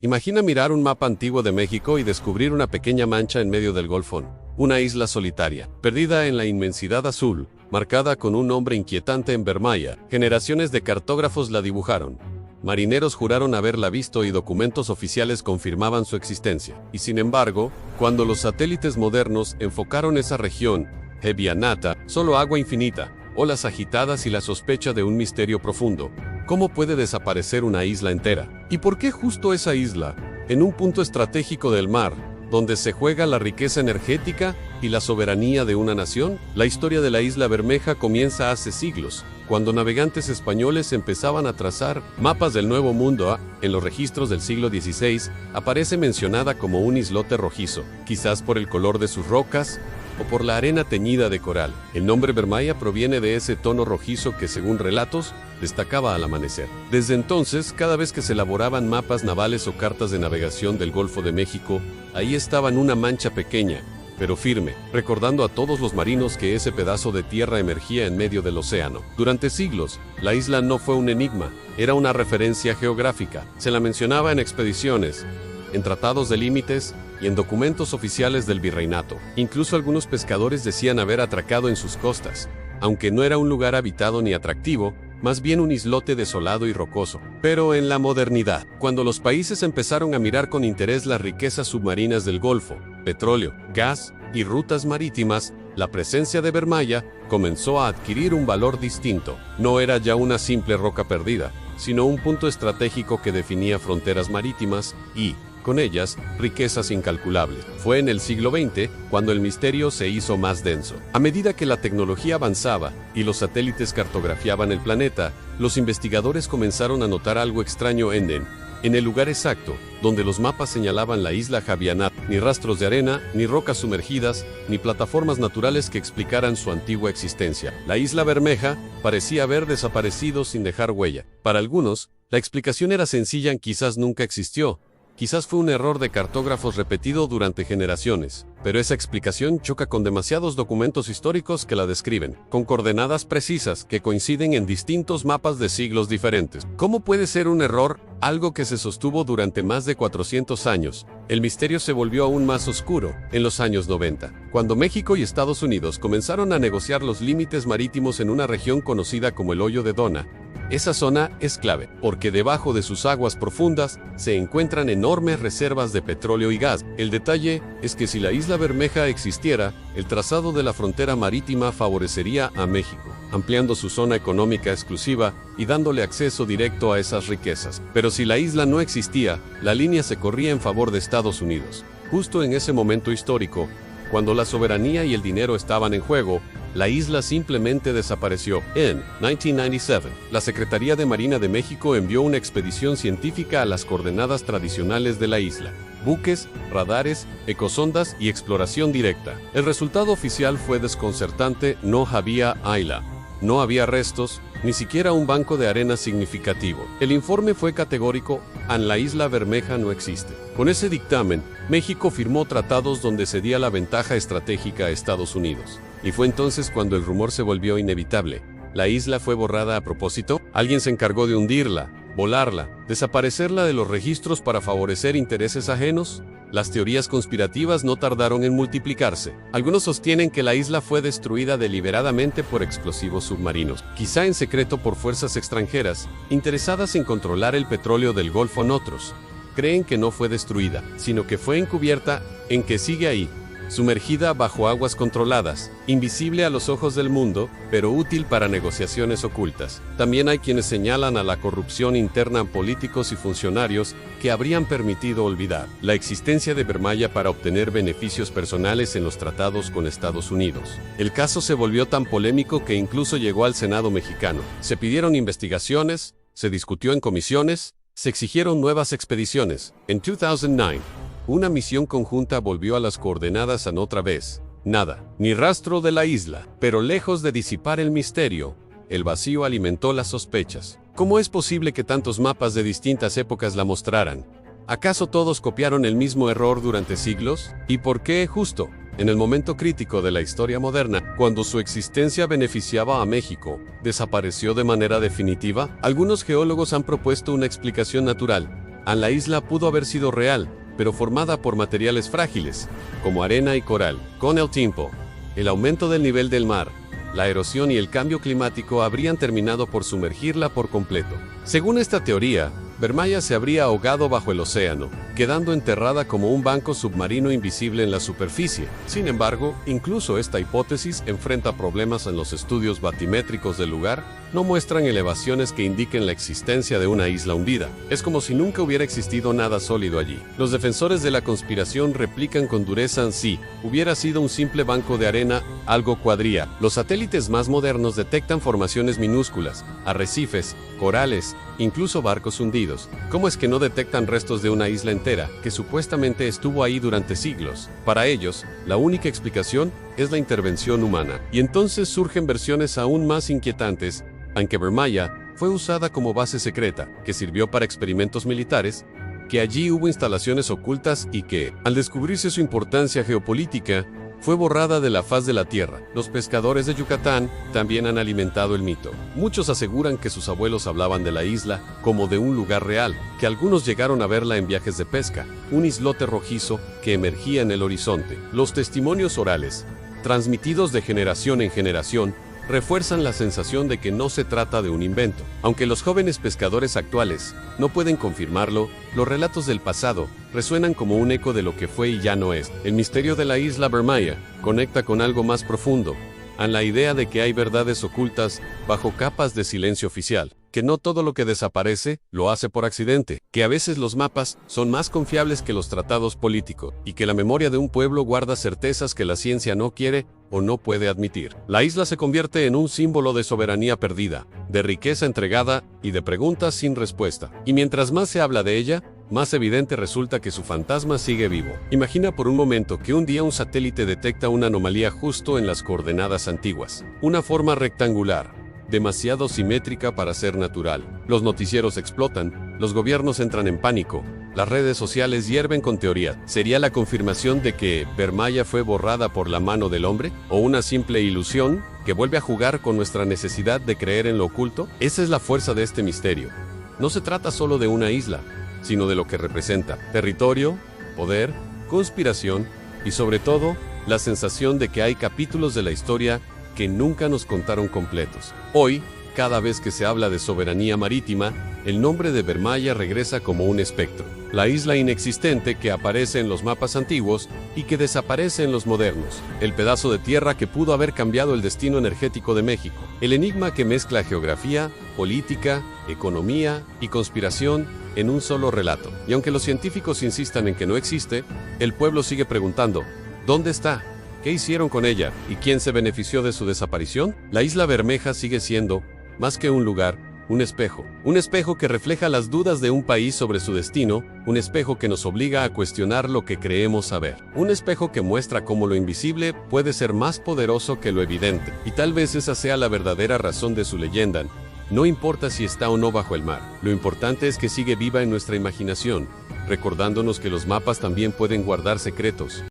Imagina mirar un mapa antiguo de México y descubrir una pequeña mancha en medio del Golfón, una isla solitaria, perdida en la inmensidad azul, marcada con un nombre inquietante en vermella. Generaciones de cartógrafos la dibujaron. Marineros juraron haberla visto y documentos oficiales confirmaban su existencia. Y sin embargo, cuando los satélites modernos enfocaron esa región, hebia nata, solo agua infinita, olas agitadas y la sospecha de un misterio profundo. ¿Cómo puede desaparecer una isla entera? ¿Y por qué justo esa isla, en un punto estratégico del mar, donde se juega la riqueza energética y la soberanía de una nación? La historia de la isla Bermeja comienza hace siglos, cuando navegantes españoles empezaban a trazar mapas del Nuevo Mundo. En los registros del siglo XVI aparece mencionada como un islote rojizo, quizás por el color de sus rocas o por la arena teñida de coral. El nombre Bermaya proviene de ese tono rojizo que, según relatos, destacaba al amanecer. Desde entonces, cada vez que se elaboraban mapas navales o cartas de navegación del Golfo de México, ahí estaban una mancha pequeña, pero firme, recordando a todos los marinos que ese pedazo de tierra emergía en medio del océano. Durante siglos, la isla no fue un enigma, era una referencia geográfica. Se la mencionaba en expediciones, en tratados de límites y en documentos oficiales del virreinato. Incluso algunos pescadores decían haber atracado en sus costas, aunque no era un lugar habitado ni atractivo, más bien un islote desolado y rocoso. Pero en la modernidad, cuando los países empezaron a mirar con interés las riquezas submarinas del Golfo, petróleo, gas y rutas marítimas, la presencia de Bermaya comenzó a adquirir un valor distinto. No era ya una simple roca perdida, sino un punto estratégico que definía fronteras marítimas y, con ellas, riquezas incalculables. Fue en el siglo XX cuando el misterio se hizo más denso. A medida que la tecnología avanzaba y los satélites cartografiaban el planeta, los investigadores comenzaron a notar algo extraño en el lugar exacto, donde los mapas señalaban la isla Javianat. Ni rastros de arena, ni rocas sumergidas, ni plataformas naturales que explicaran su antigua existencia. La isla Bermeja parecía haber desaparecido sin dejar huella. Para algunos, la explicación era sencilla: quizás nunca existió. Quizás fue un error de cartógrafos repetido durante generaciones, pero esa explicación choca con demasiados documentos históricos que la describen, con coordenadas precisas que coinciden en distintos mapas de siglos diferentes. ¿Cómo puede ser un error algo que se sostuvo durante más de 400 años? El misterio se volvió aún más oscuro en los años 90, cuando México y Estados Unidos comenzaron a negociar los límites marítimos en una región conocida como el Hoyo de Dona. Esa zona es clave, porque debajo de sus aguas profundas se encuentran enormes reservas de petróleo y gas. El detalle es que si la isla Bermeja existiera, el trazado de la frontera marítima favorecería a México, ampliando su zona económica exclusiva y dándole acceso directo a esas riquezas. Pero si la isla no existía, la línea se corría en favor de Estados Unidos. Justo en ese momento histórico, cuando la soberanía y el dinero estaban en juego, la isla simplemente desapareció. En 1997, la Secretaría de Marina de México envió una expedición científica a las coordenadas tradicionales de la isla: buques, radares, ecosondas y exploración directa. El resultado oficial fue desconcertante: no había isla. No había restos, ni siquiera un banco de arena significativo. El informe fue categórico: la isla Bermeja no existe. Con ese dictamen, México firmó tratados donde cedía la ventaja estratégica a Estados Unidos. Y fue entonces cuando el rumor se volvió inevitable. ¿La isla fue borrada a propósito? ¿Alguien se encargó de hundirla, volarla, desaparecerla de los registros para favorecer intereses ajenos? Las teorías conspirativas no tardaron en multiplicarse. Algunos sostienen que la isla fue destruida deliberadamente por explosivos submarinos, quizá en secreto por fuerzas extranjeras, interesadas en controlar el petróleo del Golfo. Otros creen que no fue destruida, sino que fue encubierta, en que sigue ahí, sumergida bajo aguas controladas, invisible a los ojos del mundo, pero útil para negociaciones ocultas. También hay quienes señalan a la corrupción interna en políticos y funcionarios que habrían permitido olvidar la existencia de Bermaya para obtener beneficios personales en los tratados con Estados Unidos. El caso se volvió tan polémico que incluso llegó al Senado mexicano. Se pidieron investigaciones, se discutió en comisiones, se exigieron nuevas expediciones. En 2009, una misión conjunta volvió a las coordenadas otra vez. Nada, ni rastro de la isla. Pero lejos de disipar el misterio, el vacío alimentó las sospechas. ¿Cómo es posible que tantos mapas de distintas épocas la mostraran? ¿Acaso todos copiaron el mismo error durante siglos? ¿Y por qué justo en el momento crítico de la historia moderna, cuando su existencia beneficiaba a México, desapareció de manera definitiva? Algunos geólogos han propuesto una explicación natural: La isla pudo haber sido real, pero formada por materiales frágiles, como arena y coral. Con el tiempo, el aumento del nivel del mar, la erosión y el cambio climático habrían terminado por sumergirla por completo. Según esta teoría, Bermaya se habría ahogado bajo el océano, quedando enterrada como un banco submarino invisible en la superficie. Sin embargo, incluso esta hipótesis enfrenta problemas en los estudios batimétricos del lugar, no muestran elevaciones que indiquen la existencia de una isla hundida. Es como si nunca hubiera existido nada sólido allí. Los defensores de la conspiración replican con dureza si hubiera sido un simple banco de arena, algo cuadría. Los satélites más modernos detectan formaciones minúsculas, arrecifes, corales, incluso barcos hundidos. ¿Cómo es que no detectan restos de una isla entera, que supuestamente estuvo ahí durante siglos? Para ellos, la única explicación es la intervención humana. Y entonces surgen versiones aún más inquietantes, aunque Bermaya fue usada como base secreta, que sirvió para experimentos militares, que allí hubo instalaciones ocultas y que, al descubrirse su importancia geopolítica, fue borrada de la faz de la tierra. Los pescadores de Yucatán también han alimentado el mito. Muchos aseguran que sus abuelos hablaban de la isla como de un lugar real, que algunos llegaron a verla en viajes de pesca, un islote rojizo que emergía en el horizonte. Los testimonios orales, transmitidos de generación en generación, refuerzan la sensación de que no se trata de un invento. Aunque los jóvenes pescadores actuales no pueden confirmarlo, los relatos del pasado resuenan como un eco de lo que fue y ya no es. El misterio de la isla Bermaya conecta con algo más profundo, a la idea de que hay verdades ocultas bajo capas de silencio oficial, que no todo lo que desaparece lo hace por accidente, que a veces los mapas son más confiables que los tratados políticos, y que la memoria de un pueblo guarda certezas que la ciencia no quiere o no puede admitir. La isla se convierte en un símbolo de soberanía perdida, de riqueza entregada y de preguntas sin respuesta. Y mientras más se habla de ella, más evidente resulta que su fantasma sigue vivo. Imagina por un momento que un día un satélite detecta una anomalía justo en las coordenadas antiguas. Una forma rectangular, demasiado simétrica para ser natural. Los noticieros explotan, los gobiernos entran en pánico, las redes sociales hierven con teoría. ¿Sería la confirmación de que Bermaya fue borrada por la mano del hombre? ¿O una simple ilusión que vuelve a jugar con nuestra necesidad de creer en lo oculto? Esa es la fuerza de este misterio. No se trata solo de una isla, sino de lo que representa: territorio, poder, conspiración y sobre todo, la sensación de que hay capítulos de la historia que nunca nos contaron completos. Hoy, cada vez que se habla de soberanía marítima, el nombre de Bermaya regresa como un espectro. La isla inexistente que aparece en los mapas antiguos y que desaparece en los modernos. El pedazo de tierra que pudo haber cambiado el destino energético de México. El enigma que mezcla geografía, política, economía y conspiración en un solo relato. Y aunque los científicos insistan en que no existe, el pueblo sigue preguntando: ¿dónde está? ¿Qué hicieron con ella? ¿Y quién se benefició de su desaparición? La isla Bermeja sigue siendo, más que un lugar, un espejo. Un espejo que refleja las dudas de un país sobre su destino, un espejo que nos obliga a cuestionar lo que creemos saber. Un espejo que muestra cómo lo invisible puede ser más poderoso que lo evidente. Y tal vez esa sea la verdadera razón de su leyenda. No importa si está o no bajo el mar, lo importante es que sigue viva en nuestra imaginación, recordándonos que los mapas también pueden guardar secretos.